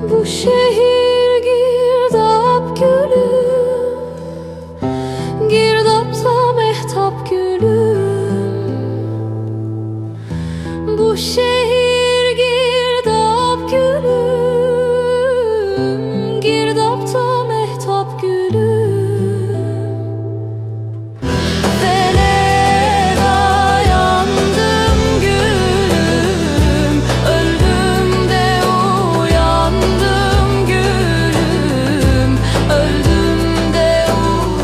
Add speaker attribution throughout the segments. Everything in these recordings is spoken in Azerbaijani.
Speaker 1: Bu şehir girdap gülü, girdapsa mehtap gülüm. Bu şehir girdap gülüm, girdapta mehtap gülüm. Fele dayandım gülüm, öldüm de uyandım gülüm, öldüm de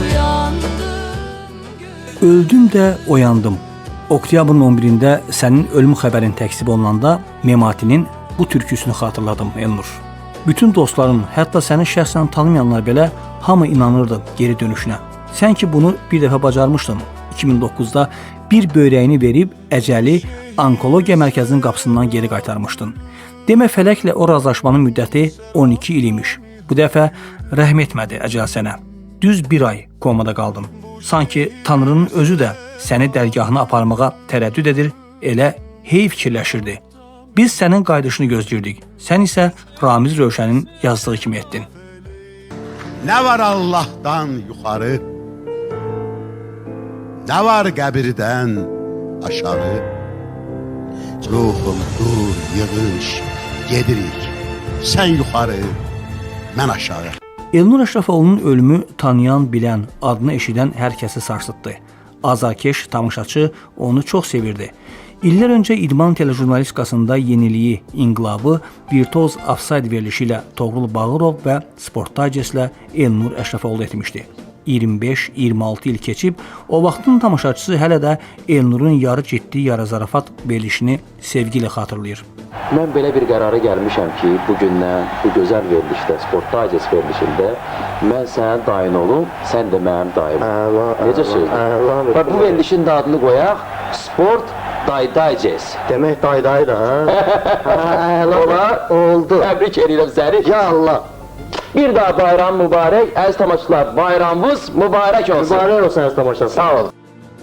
Speaker 1: uyandım gülüm.
Speaker 2: Öldüm də oyandım. Oktyabrın 11-də sənin ölüm xəbərin təksib olunanda Mematinin bu türküsünü xatırladım Elnur. Bütün dostların, hətta səni şəxsən tanımayanlar belə hamı inanırdı geri dönüşünə. Sən ki bunu bir dəfə bacarmışdın. 2009-da bir böyrəyini verib əcəli onkologiya mərkəzinin qapısından geri qaytarmışdın. Demə fələklə o razılaşmanın müddəti 12 il imiş. Bu dəfə rəhm etmədi əcəl sənə. Düz bir ay komada qaldın. Sanki Tanrının özü də səni dərgahına aparmağa tərəddüd edir, elə hey fikirləşirdi. Biz sənin qayıdışını gözləyirdik. Sən isə Ramiz Rövşənin yazdığı kimi etdin.
Speaker 3: Nə var Allahdan yuxarı, nə var qəbirdən aşağı. Ruhum dur, yığış, gedirik. Sən yuxarı, mən aşağı.
Speaker 2: Elnur Əşrəfoğlu'nun ölümü tanıyan, bilən, adını eşidən hər kəsi sarsıtdı. Azarkeş tamaşaçı onu çox sevirdi. İllər öncə idman telejurnalistikasında yeniliyi, inqilabı Virtoz Offside verilişi ilə Toğrul Bağırov və Sport Digestlə Elnur Əşrəfoğlu etmişdi. 25-26 il keçib, o vaxtın tamaşaçısı hələ də Elnurun yarı ciddi, yarı zarafat verilişini sevgi ilə xatırlayır.
Speaker 4: Mən belə bir qərara gəlmişəm ki, bugündən bu gözəl verilişdə, Sport Digest verilişində mən sənin dayın olum, sən də mənim dayım. Necə sözdür? Bax, bu verilişin də adını qoyaq, Sport Digest.
Speaker 5: Demək day da, oldu.
Speaker 4: Təbrik edirəm səni.
Speaker 5: Ya Allah.
Speaker 4: Bir daha bayram mübarək, əziz tamaşaçılar, bayramınız mübarək olsun.
Speaker 5: Mübarək olsun əziz tamaşaçılar.
Speaker 4: Sağ olun.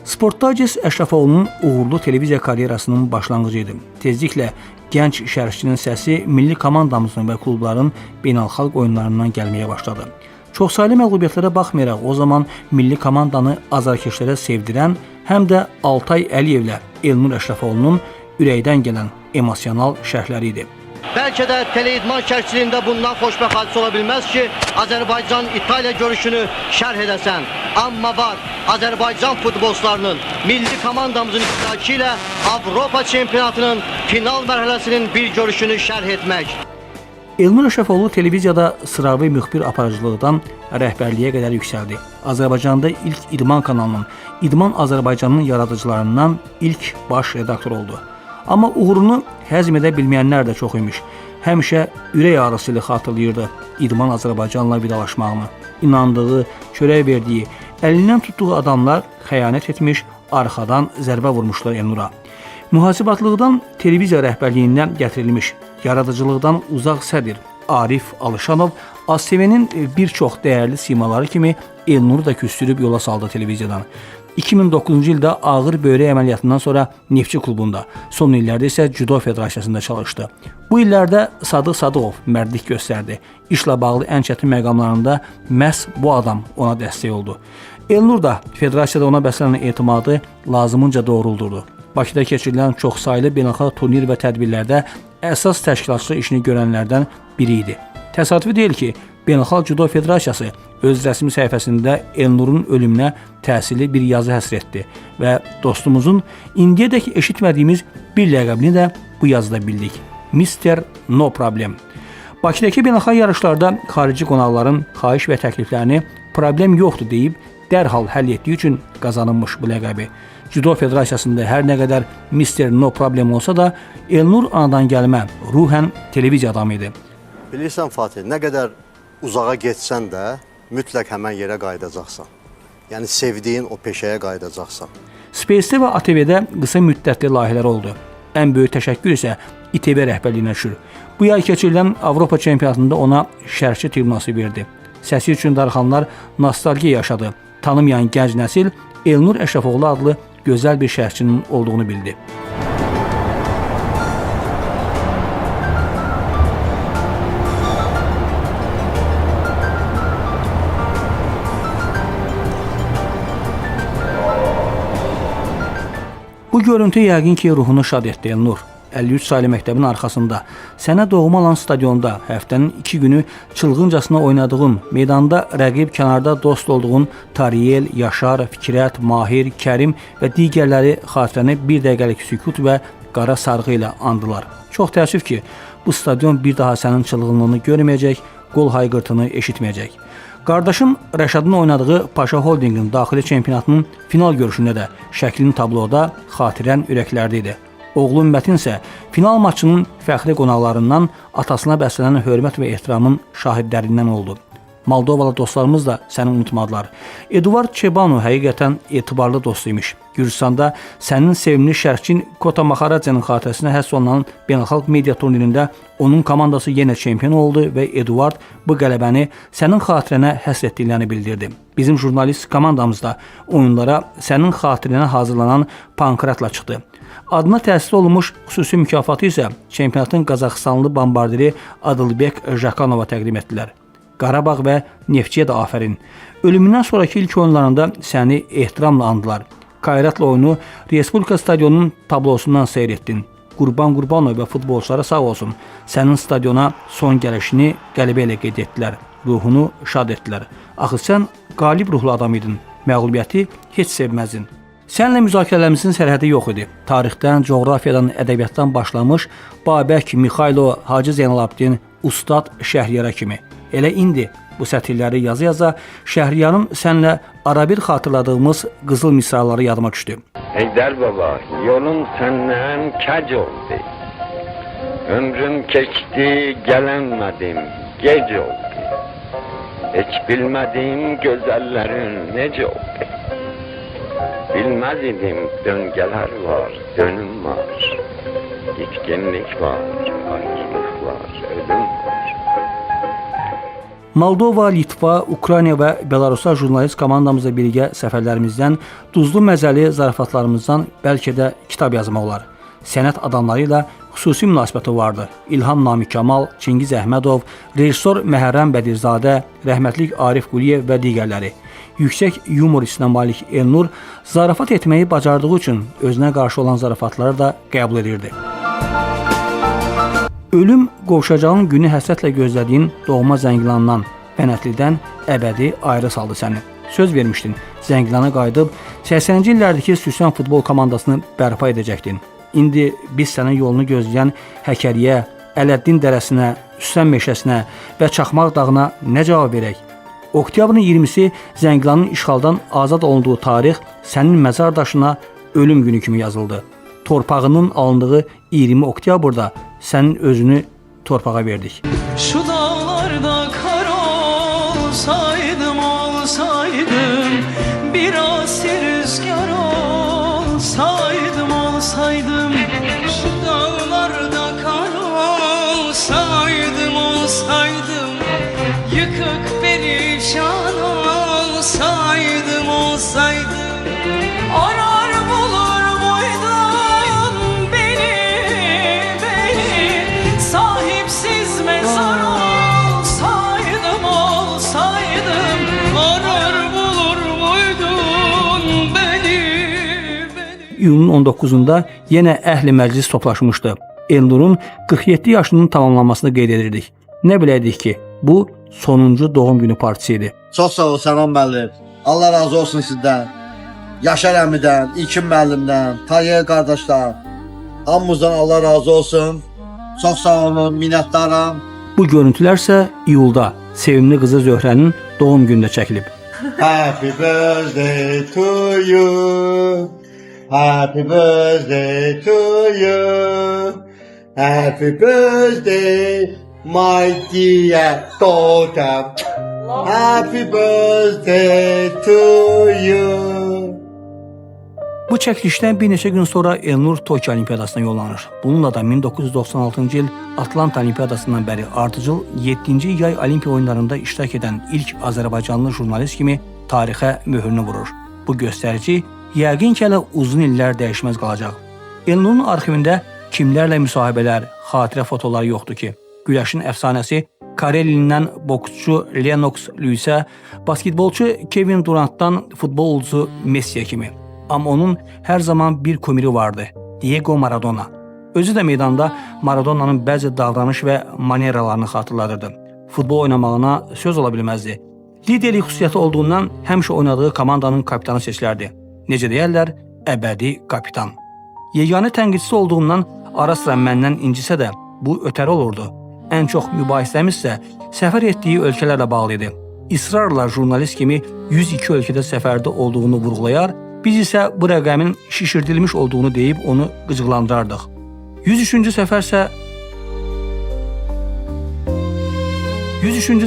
Speaker 2: Sport Digest Əşrəfoğlu'nun uğurlu televiziya karyerasının başlanğıcı idi. Tezliklə gənc şərhçinin səsi milli komandamızın və klubların beynəlxalq oyunlarından gəlməyə başladı. Çoxsaylı məğlubiyyətlərə baxmayaraq o zaman milli komandanı azarkeşlərə sevdirən, həm də Altay Əliyevlə Elnur Əşrəfoğlu'nun ürəkdən gələn emosional şərhləri idi.
Speaker 6: Bəlkə də teleidman şərhçiliyində bundan xoşbəxt hadisə ola bilməz ki, Azərbaycan-İtaliya görüşünü şərh edəsən. Amma var, Azərbaycan futbolçularının, milli komandamızın iştirakı ilə Avropa çempionatının final mərhələsinin bir görüşünü şərh etmək.
Speaker 2: Elnur Əşrəfoğlu televiziyada sıravi müxbir aparıcılıqdan rəhbərliyə qədər yüksəldi. Azərbaycanda ilk idman kanalının, İdman Azərbaycanının yaradıcılarından ilk baş redaktor oldu. Amma uğurunu həzm edə bilməyənlər də çox imiş. Həmişə ürək ağrısı ilə xatırlayırdı İdman Azərbaycanla vidalaşmağını. İnandığı, çörək verdiyi, əlindən tutduğu adamlar xəyanət etmiş, arxadan zərbə vurmuşlar Elnura. Mühasibatlıqdan televiziya rəhbərliyindən gətirilmiş, yaradıcılıqdan uzaq sədr Arif Alışanov ASTV-nin bir çox dəyərli simaları kimi Elnuru da küstürüb yola saldı televiziyadan. 2009-cu ildə ağır böyrək əməliyyatından sonra Neftçi klubunda, son illərdə isə Judo Federasiyasında çalışdı. Bu illərdə Sadıq Sadıqov mərdlik göstərdi. İşlə bağlı ən çətin məqamlarında məhz bu adam ona dəstək oldu. Elnur da federasiyada ona bəslənən etimadı lazımınca doğruldurdu. Bakıda keçirilən çoxsaylı beynəlxalq turnir və tədbirlərdə əsas təşkilatçı işini görənlərdən biri idi. Təsadüfi deyil ki, Beynəlxalq Judo Federasiyası öz rəsmi səhifəsində Elnurun ölümünə təsirli bir yazı həsr etdi və dostumuzun indiyədək eşitmədiyimiz bir ləqəbini də bu yazıda bildik. Mr. No Problem. Bakıdakı beynəlxalq yarışlarda xarici qonaqların xahiş və təkliflərini problem yoxdur deyib dərhal həll etdiyi üçün qazanılmış bu ləqəbi. Judo Federasiyasında hər nə qədər Mr. No Problem olsa da Elnur anadan gəlmə, ruhən televiziya adamı idi.
Speaker 5: Bilirsən Fatih, nə qədər uzağa getsən də mütləq həmən yerə qayıdacaqsan. Yəni sevdiyin o peşəyə qayıdacaqsan.
Speaker 2: Space-də və ATV-də qısa müddətli layihələr oldu. Ən böyük təşəkkür isə İTV rəhbərliyinə düşür. Bu yay keçirilən Avropa çempionatında ona şərhçi tribunası verdi. Səsi üçün darıxanlar nostalgiya yaşadı. Tanımayan gənc nəsil Elnur Əşrəfoğlu adlı gözəl bir şərhçinin olduğunu bildi. Bu görüntü yəqin ki, ruhunu şad etdi Elnur. 53 saylı məktəbin arxasında, sənə doğma olan stadionda həftənin 2 günü çılğıncasına oynadığın, meydanda rəqib, kənarda dost olduğun Tariyel, Yaşar, Fikrət, Mahir, Kərim və digərləri xatirəni bir dəqiqəlik sükut və qara sarğı ilə andılar. Çox təəssüf ki, bu stadion bir daha sənin çılğınlığını görməyəcək, qol hayqırtını eşitməyəcək. Qardaşım Rəşadın oynadığı Paşa Holdingin daxili çempionatının final görüşündə də şəklin tabloda, xatirən ürəklərdə idi. Oğlum Mətin isə final maçının fəxri qonaqlarından, atasına bəslənən hörmət və ehtiramın şahidlərindən oldu. Moldovalı dostlarımız da səni unutmadılar. Eduard Çebanu həqiqətən etibarlı dost imiş. Gürcüstanda sənin sevimli şərhçin Kota Maxaradzenin xatirəsinə həsr olunan beynəlxalq media turnirində onun komandası yenə çempion oldu və Eduard bu qələbəni sənin xatirənə həsr etdiklərini bildirdi. Bizim jurnalist komandamız da oyunlara sənin xatirinə hazırlanan pankratla çıxdı. Adına təhsil olunmuş xüsusi mükafatı isə çempionatın Qazaxıstanlı bombardiri Adılbek Jakanova təqdim etdilər. Qarabağ və Neftçiyə də afərin. Ölümündən sonraki ilk oyunlarında səni ehtiramla andılar. Kayratla oyunu Respublika stadionunun tablosundan seyr etdin. Qurban Qurbanov və futbolçulara sağ olsun. Sənin stadiona son gəlişini qələbə ilə qeyd etdilər. Ruhunu şad etdilər. Axı sən qalib ruhlu adam idin. Məğlubiyyəti heç sevməzdin. Səninlə müzakirələrimizin sərhədi yox idi. Tarixdən, coğrafiyadan, ədəbiyyatdan başlamış Babək, Mixaylo, Hacı Zeynalabdin, Ustad Şəhriyara kimi. Elə indi bu sətirləri yazı-yaza Şəhriyarın sənlə arabir xatırladığımız qızıl misraları yadıma düşdü.
Speaker 7: Heydər baba, yolun səndən kəc oldu. Ömrüm keçdi, gələnmədim, gec oldu. Heç bilmədim gözəllərin necə oldu. Bilməz idim döngələr var, dönüm var. Yetkinlik var, ayrılık var, ölüm var.
Speaker 2: Moldova, Litva, Ukrayna və Belarusa jurnalist komandamızla birgə səfərlərimizdən, duzlu məzəli zarafatlarımızdan bəlkə də kitab yazmaq olar. Sənət adamları ilə xüsusi münasibəti vardı. İlham Namiq Kamal, Çingiz Əhmədov, rejissor Məhərrəm Bədirzadə, rəhmətlik Arif Quliyev və digərləri. Yüksək yumor hissinə malik Elnur zarafat etməyi bacardığı üçün özünə qarşı olan zarafatları da qəbul edirdi. Ölüm qovuşacağın günü həsrətlə gözlədiyin doğma Zəngilandan, Bənətlidən əbədi ayrı saldı səni. Söz vermişdin, Zəngilana qayıdıb 80-ci illərdəki Süsən futbol komandasını bərpa edəcəkdin. İndi biz sənin yolunu gözləyən Həkəriyə, Ələddin dərəsinə, Süsən meşəsinə və Çaxmaq dağına nə cavab verək? Oktyabrın 20-si Zəngilanın işğaldan azad olunduğu tarix sənin məzar daşına ölüm günü kimi yazıldı. Torpağının alındığı 20 oktyabrda sənin özünü torpağa verdik.
Speaker 8: Şu dağlarda kar olsaydım, bir asi rüzgar olsaydım. Şu dağlarda kar olsaydım, yıkık perişan olsaydım. Arar bulur muydun beni, sahipsiz mezar olsaydım. Arar bulur muydun beni.
Speaker 2: İyunun 19-unda yenə Əhli Məclis toplaşmışdı. Elnurun 47 yaşının tamamlanmasını qeyd edirdik. Nə biləydik ki, bu sonuncu doğum günü partisi idi.
Speaker 6: Çox sağ ol Sənan müəllim. Allah razı olsun sizdən. Yaşar əmidən, İlkin müəllimdən, Tayyər qardaşdan. Hamımızdan Allah razı olsun. Çox sağ olun, minnətdaram.
Speaker 2: Bu görüntülər isə iyulda sevimli qızı Zöhrənin doğum günündə çəkilib.
Speaker 3: Happy birthday to you. Happy birthday to you. Happy birthday my dear daughter. Happy birthday to you.
Speaker 2: Bu çəkilişdən bir neçə gün sonra Elnur Tokyo Olimpiyadasına yollanır. Bununla da 1996-cı il Atlanta Olimpiyadasından bəri ardıcıl 7-ci yay Olimpiya oyunlarında iştirak edən ilk Azərbaycanlı jurnalist kimi tarixə möhürünü vurur. Bu göstərici yəqin ki, hələ uzun illər dəyişməz qalacaq. Elnurun arxivində kimlərlə müsahibələr, xatirə fotoları yoxdur ki, güləşin əfsanəsi Karelinindən boksçu Lennox Lewis'ə, basketbolçu Kevin Durantdan futbol ulduzu Messi'yə kimi. Amma onun hər zaman bir komiri vardı. Diego Maradona. Özü də meydanda Maradona'nın bəzi davranış və maneralarını xatırladırdı. Futbol oynamağına söz ola bilməzdi. Liderlik xüsusiyyəti olduğundan həmişə oynadığı komandanın kapitanı seçilərdi. Necə deyərlər, əbədi kapitan. Yeganə tənqidçisi olduğundan ara sıra məndən incisə də bu ötəri olurdu. Ən çox mübahisəmiz isə səfər etdiyi ölkələrlə bağlı idi. İsrarla jurnalist kimi 102 ölkədə səfərdə olduğunu vurğulayar, biz isə bu rəqəmin şişirdilmiş olduğunu deyib onu qıcıqlandırardıq. 103-cü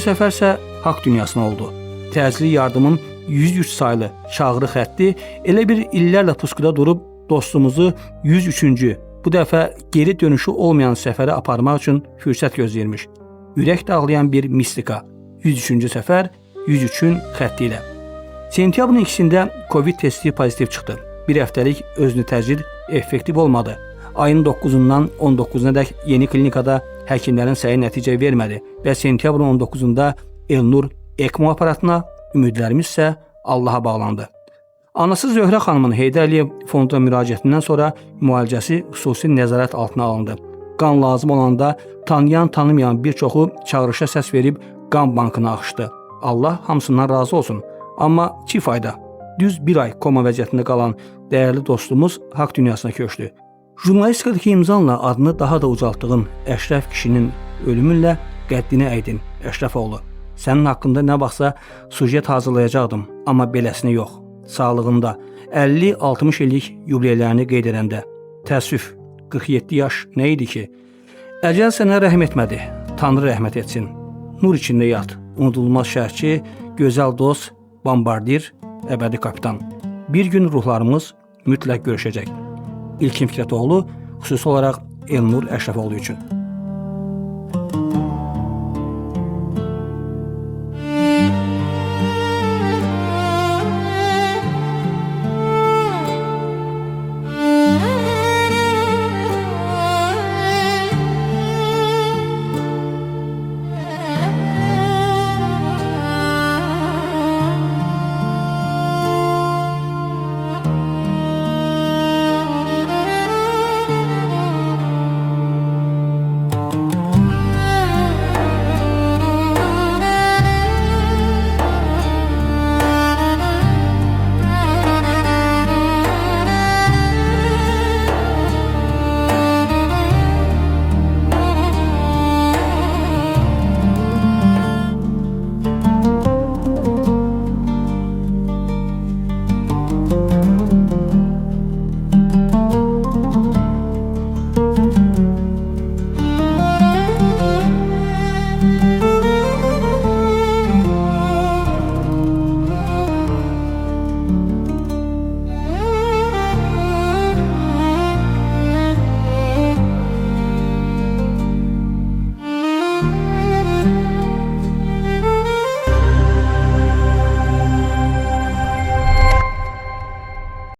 Speaker 2: səfər isə haqq dünyasına oldu. Təcili yardımın 103 saylı çağrı xətti elə bir illərlə puskuda durub dostumuzu 103-cü, bu dəfə geri dönüşü olmayan səfərə aparmaq üçün fürsət gözləyirmiş. Ürək dağlayan bir mistika. 103-cü səfər 103-ün xətti ilə. Sentyabrın 2-sində Covid testi pozitiv çıxdı. Bir həftəlik özünü təcrid effektiv olmadı. Ayın 9-undan 19-una dək yeni klinikada həkimlərin səyi nəticə vermədi və sentyabrın 19-unda Elnur ECMO aparatına, ümidlərimiz isə Allaha bağlandı. Anası Zöhrə xanımın Heydər Əliyev fonduna müraciətindən sonra müalicəsi xüsusi nəzarət altına alındı. Qan lazım olanda tanıyan bir çoxu çağırışa səs verib qan bankına axışdı. Allah hamısından razı olsun. Amma ki fayda. Düz bir ay koma vəziyyətində qalan dəyərli dostumuz haqq dünyasına köçdü. Jurnalistikadakı imzanla adını daha da ucaltdığın Əşrəf kişinin ölümünlə qəddini əydin Əşrəfoğlu. Sənin haqqında nə baxsa sujet hazırlayacaqdım, amma beləsini yox. Sağlığında 50-60 illik yubileylərini qeyd edəndə. Təəssüf, 47 yaş nə idi ki? Əcəl sənə rəhm etmədi, Tanrı rəhmət etsin. Nur içində yat, unudulmaz şərhçi, gözəl dost, bombardir, əbədi kapitan. Bir gün ruhlarımız mütləq görüşəcək. İlkin Fikrətoğlu, xüsusi olaraq Elnur Əşrəfoğlu üçün.